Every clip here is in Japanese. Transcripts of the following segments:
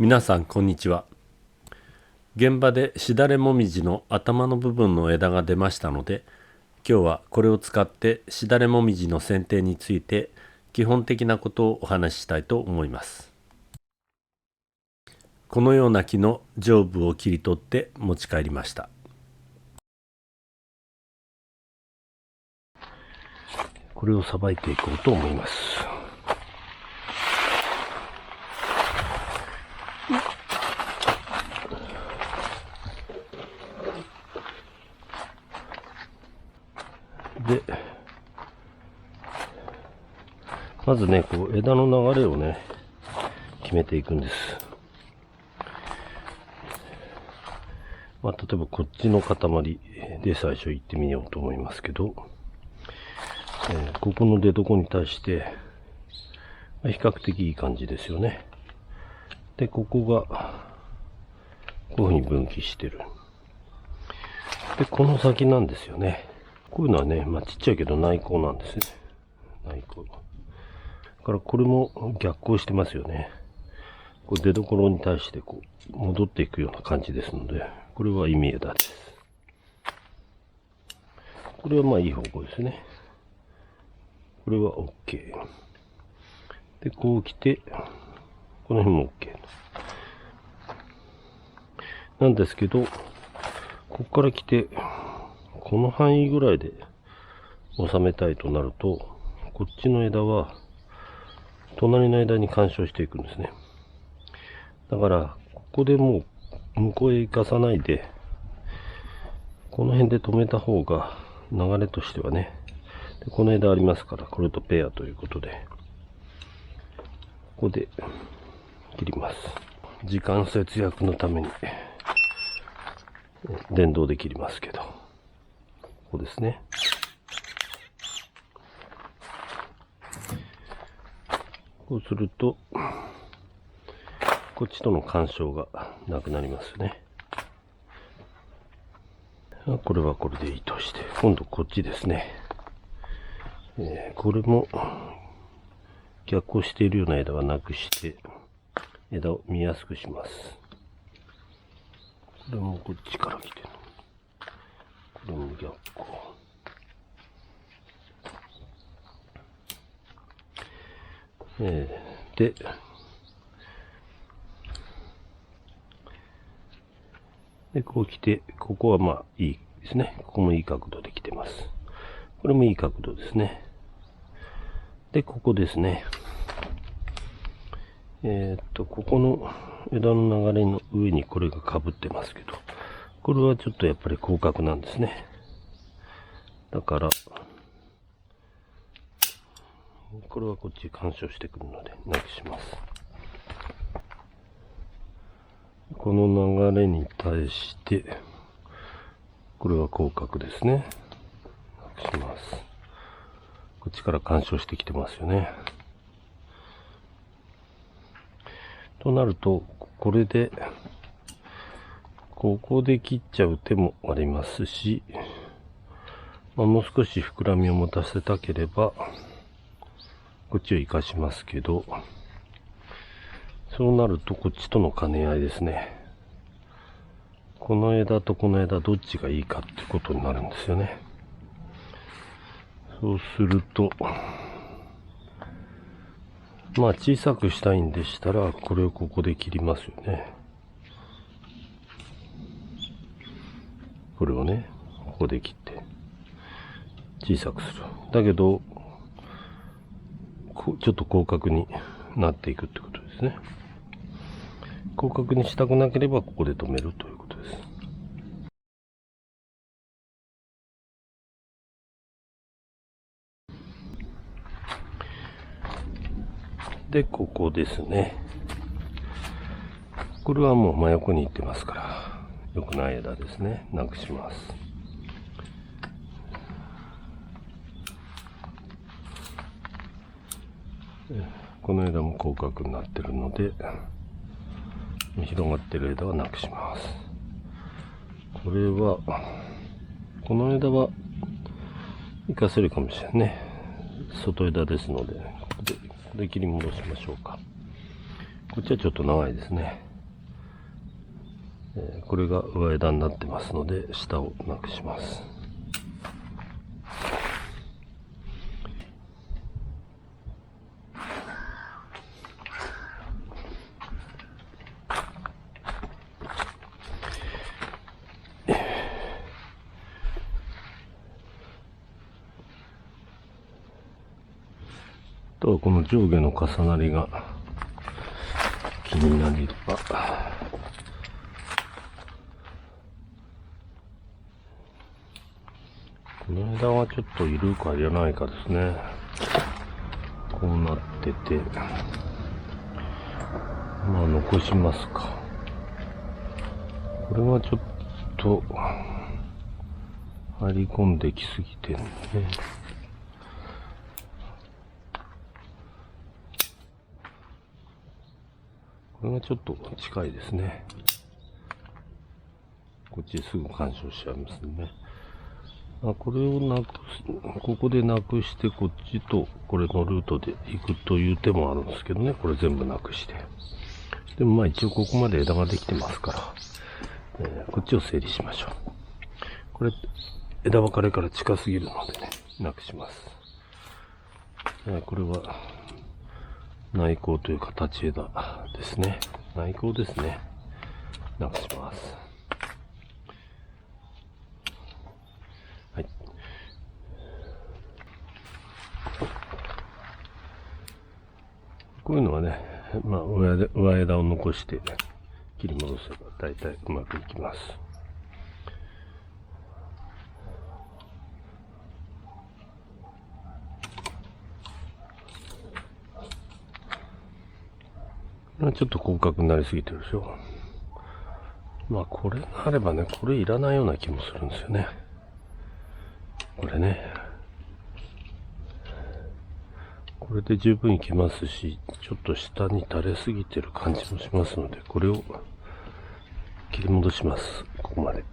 皆さんこんにちは。現場でしだれもみじの頭の部分の枝が出ましたので、今日はこれを使ってしだれもみじの剪定について基本的なことをお話ししたいと思います。このような木の上部を切り取って持ち帰りました。これをさばいていこうと思います。で、まずね、こう枝の流れをね、決めていくんです。例えばこっちの塊で最初行ってみようと思いますけど、ここの出所に対して、比較的いい感じですよね。で、ここが、こういうふうに分岐してる。で、この先なんですよね。こういうのはね、ちっちゃいけど内向なんですね。内向。だからこれも逆行してますよね。こう出所に対してこう戻っていくような感じですので、これは意味枝です。これはいい方向ですね。これは OK。で、こう来て、この辺も OK。なんですけど、ここから来て、この範囲ぐらいで収めたいとなると、こっちの枝は、隣の枝に干渉していくんですね。だから、ここでもう向こうへ行かさないで、この辺で止めた方が流れとしてはね、でこの枝ありますから、これとペアということで、ここで切ります。時間節約のために、電動で切りますけど、ここですね。こうすると、こっちとの干渉がなくなりますね。これはこれでいいとして、今度こっちですね。これも逆行しているような枝はなくして、枝を見やすくします。これもこっちから来てる。これも逆行。で、こう来て、ここはいいですね。ここもいい角度で来てます。これもいい角度ですね。で、ここですね。ここの枝の流れの上にこれが被ってますけど、これはちょっとやっぱり広角なんですね。だから、これはこっち干渉してくるので、なくします。この流れに対して、これは広角ですね。なくします。こっちから干渉してきてますよね。となると、これで、ここで切っちゃう手もありますし、もう少し膨らみを持たせたければ、こっちを活かしますけど、そうなるとこっちとの兼ね合いですね。この枝とこの枝どっちがいいかってことになるんですよね。そうすると、小さくしたいんでしたら、これをここで切りますよね。これをね、ここで切って、小さくする。だけど、ちょっと広角になっていくってことですね。広角にしたくなければ、ここで止めるということです。で、ここですね。これはもう真横に行ってますから、良くない枝ですね。なくします。この枝も広角になってるので、広がってる枝はなくします。これは、この枝は活かせるかもしれないね。外枝ですので、ここで切り戻しましょうか。こっちはちょっと長いですね。これが上枝になってますので、下をなくします。あとはこの上下の重なりが気になれば、この枝はちょっといるかいらないかですね。こうなってて、まあ残しますか。これはちょっと入り込んできすぎてるんでね。これがちょっと近いですね。こっちすぐ干渉しちゃいますね。これをなくす、ここでなくして、こっちとこれのルートで行くという手もあるんですけどね。これ全部なくして。でもまあ一応ここまで枝ができてますから、こっちを整理しましょう。これ、枝分かれから近すぎるのでね、なくします。これは、内向という形枝ですね。内向ですね。なくします。はい。こういうのはね、まあ上枝を残して切り戻せば大体うまくいきます。ちょっと広角になりすぎてるでしょ。まあこれがあればね、これいらないような気もするんですよね。これね。これで十分いきますし、ちょっと下に垂れすぎてる感じもしますので、これを切り戻します。ここまで。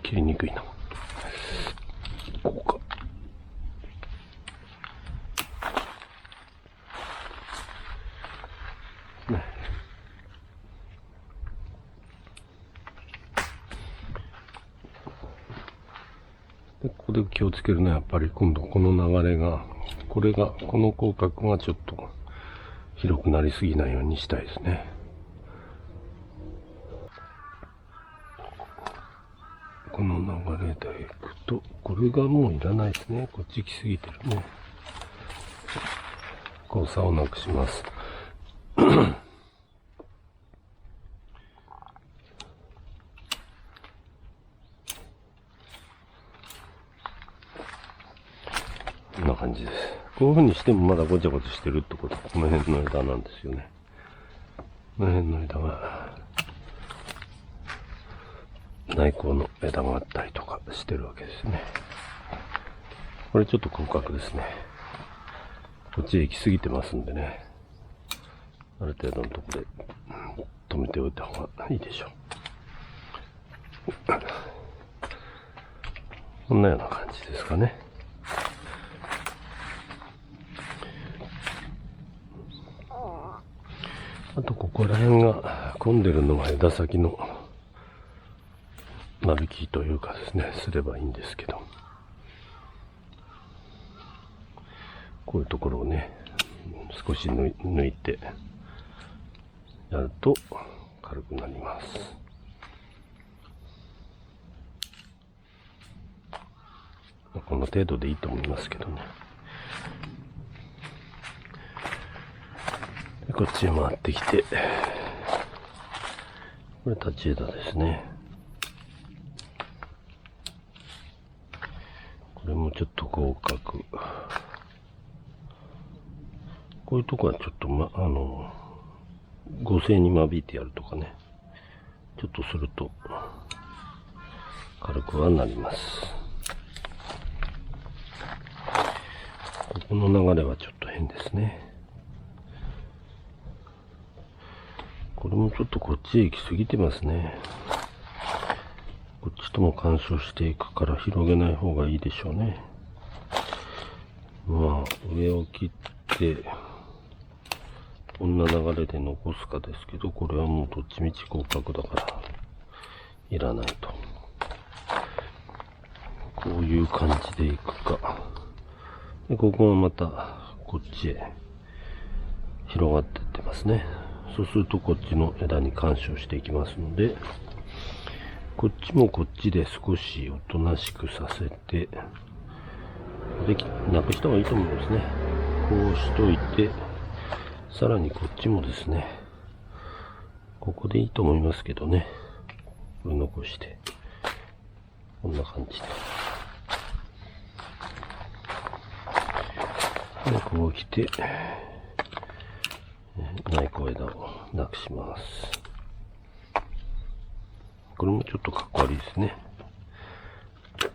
切りにくいな。こうか。ね。で、ここで気をつけるのはやっぱり今度この流れが、この広角がちょっと広くなりすぎないようにしたいですね。この流れでいくと、これがもういらないですね。こっち来すぎてるね。交差をなくします。こんな感じです。こういう風にしてもまだごちゃごちゃしてるってことは、この辺の枝なんですよね。この辺の枝が、内向の枝があったりとかしてるわけですね。これちょっと広角ですね。こっちへ行き過ぎてますんでね。ある程度のところで止めておいた方がいいでしょう。こんなような感じですかね。あとここら辺が混んでるのが枝先の間引きというかですね、すればいいんですけど、こういうところをね、少し抜いてやると軽くなります。この程度でいいと思いますけどね。でこっちへ回ってきて、これ立ち枝ですね。これもちょっと広角。こういうとこはちょっと合成に間引いてやるとかね。ちょっとすると軽くはなります。ここの流れはちょっと変ですね。これもちょっとこっちへ行き過ぎてますね。こっちとも干渉していくから広げない方がいいでしょうね。まあ、上を切って、こんな流れで残すかですけど、これはもうどっちみち広角だからいらないと。こういう感じでいくか。で、ここはまたこっちへ広がっていってますね。そうするとこっちの枝に干渉していきますので、こっちもこっちで少しおとなしくさせて、なくした方がいいと思うんですね。こうしといて、さらにこっちもですね、ここでいいと思いますけどね。これ残して、こんな感じで。で、こう来て、内向枝をなくします。これもちょっとかっこ悪いですね。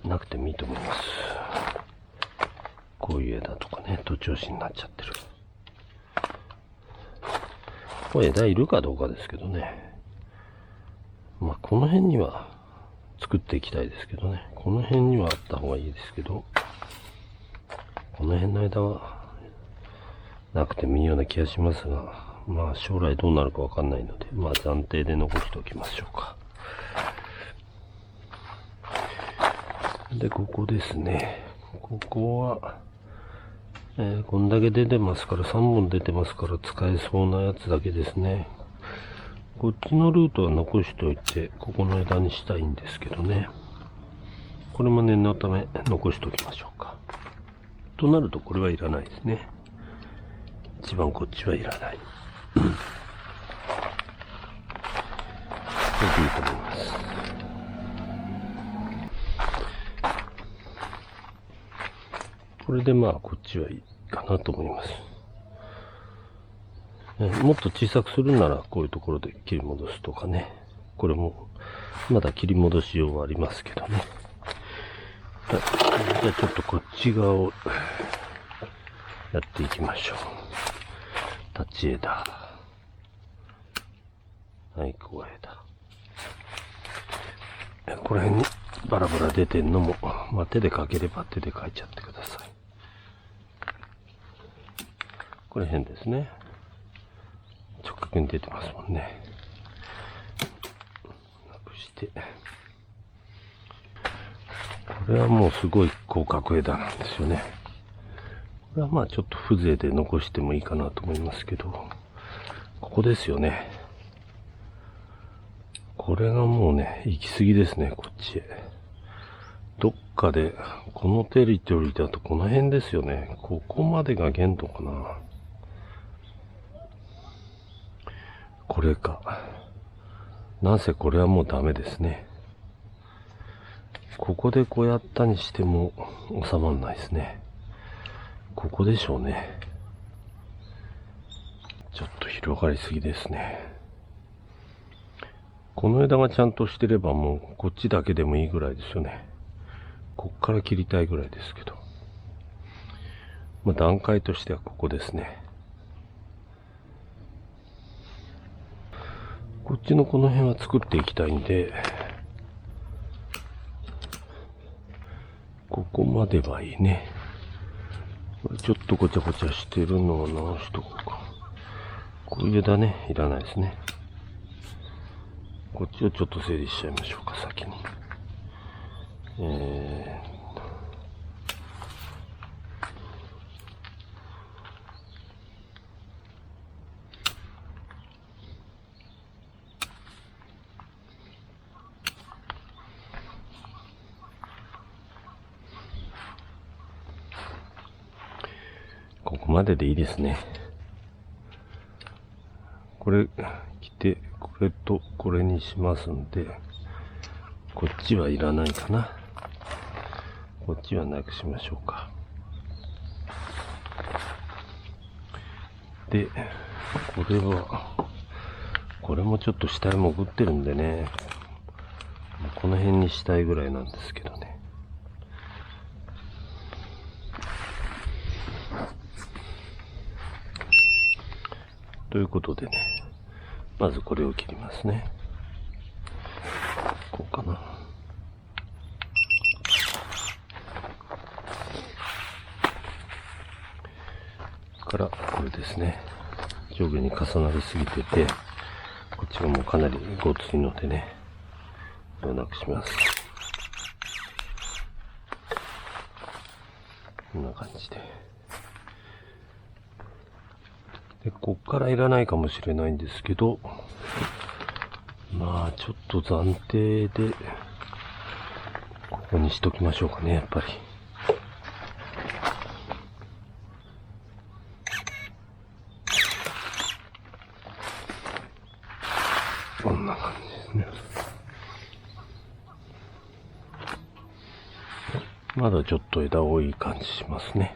なくてもいいと思います。こういう枝とかね、徒長枝になっちゃってる。これ枝いるかどうかですけどね。まあ、この辺には作っていきたいですけどね。この辺にはあった方がいいですけど、この辺の枝はなくてもいいような気がしますが、まあ将来どうなるかわかんないので、まあ暫定で残しておきましょうか。で、ここですね。ここは、こんだけ出てますから、3本出てますから使えそうなやつだけですね。こっちのルートは残しておいて、ここの枝にしたいんですけどね。これも念のため残しておきましょうか。となるとこれはいらないですね。一番こっちはいらない。これでいいと思います。これでまあこっちはいいかなと思います。もっと小さくするならこういうところで切り戻すとかね。これもまだ切り戻しようはありますけどね。じゃあちょっとこっち側をやっていきましょう。立ち枝。はい、こう枝。この辺にバラバラ出てんのも、まあ、手でかければ手でかいちゃってください。これ変ですね。直角に出てますもんね。なくして。これはもうすごい広角枝なんですよね。これはまあちょっと風情で残してもいいかなと思いますけど、ここですよね。これがもうね、行き過ぎですね、こっちへ。どっかで、このテリトリーだとこの辺ですよね。ここまでが限度かな。これか。なんせこれはもうダメですね。ここでこうやったにしても収まんないですね。ここでしょうね。ちょっと広がりすぎですね。この枝がちゃんとしてればもうこっちだけでもいいぐらいですよね。こっから切りたいぐらいですけど。まあ段階としてはここですね。こっちのこの辺は作っていきたいんで、ここまではいいね。これちょっとごちゃごちゃしてるのを直しとこうか。こういう枝ね、いらないですね。こっちをちょっと整理しちゃいましょうか、先に。ここまででいいですね。これ来て、これとこれにしますんで、こっちはいらないかな。こっちはなくしましょうか。で、これもちょっと下へ潜ってるんでね、この辺にしたいぐらいなんですけどね。ということでね、まずこれを切りますね。こうかな。からこれですね。上下に重なりすぎてて、こっちがもうかなりごついのでね、これをなくします。こんな感じで。で、こっからいらないかもしれないんですけど、まあ、ちょっと暫定で、ここにしときましょうかね、やっぱり。こんな感じですね。まだちょっと枝多い感じしますね。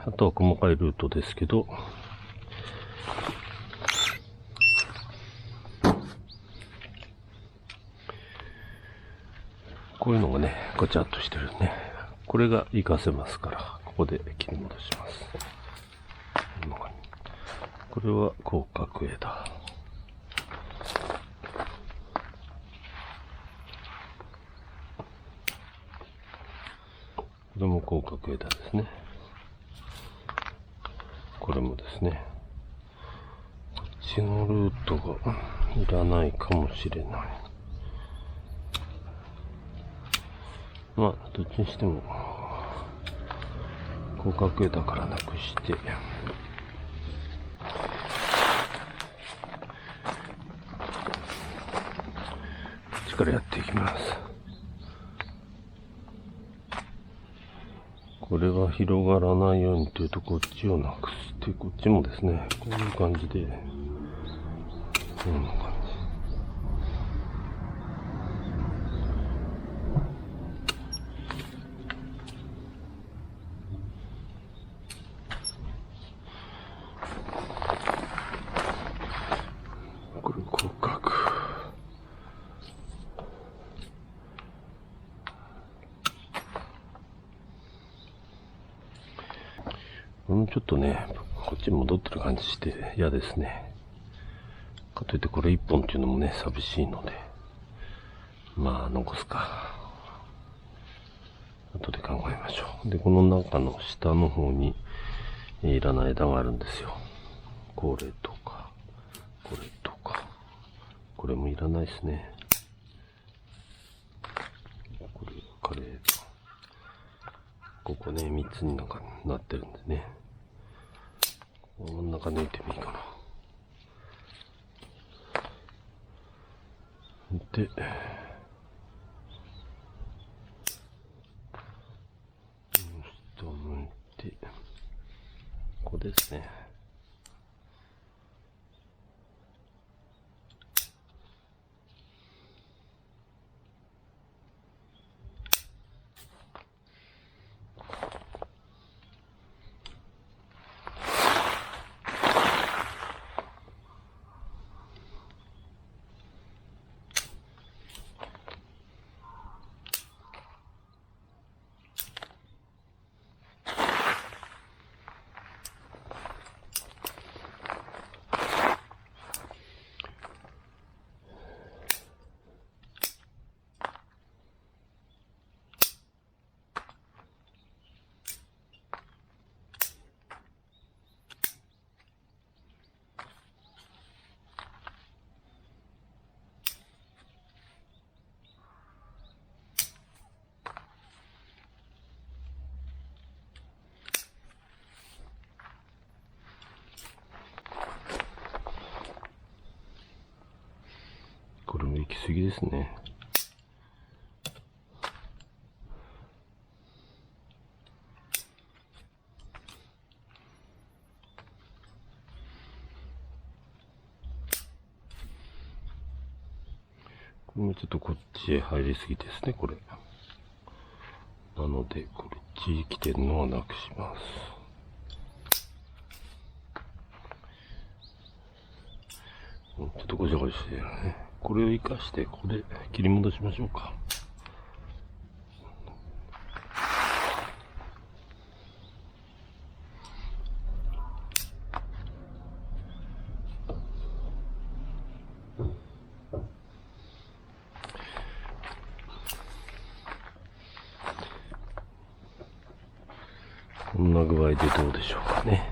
あとは細かいルートですけど、こういうのがね、ごちゃっとしてるね。これが活かせますから、ここで切り戻します。これは広角枝。これも広角枝ですね。これもですね。こっちのルートがいらないかもしれない。まあ、どっちにしても、広角枝からなくして、こっちからやっていきます。これは広がらないようにというと、こっちをなくして、こっちもですね、こういう感じで、こんな感じ。これ広角。ちょっとね、こっちに戻ってる感じして嫌ですね。かといってこれ一本っていうのもね、寂しいので。まあ、残すか。後で考えましょう。で、この中の下の方にいらない枝があるんですよ。これとか、これとか。これもいらないですね。これ、カレーと。ここね、3つになってるんでね。真ん中抜いてもいいかな。で、下向いて、ここですね。これも行き過ぎですね。これもちょっとこっちへ入りすぎですね、これ。なので、こっちへ来てるのはなくします。ちょっとごちゃごちゃしてるね。これを生かして、ここで切り戻しましょうか。こんな具合でどうでしょうかね。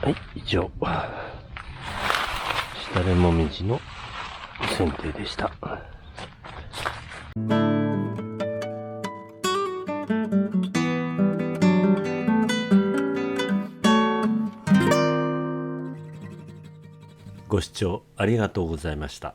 はい、以上、下レモミジの剪定でした。ご視聴ありがとうございました。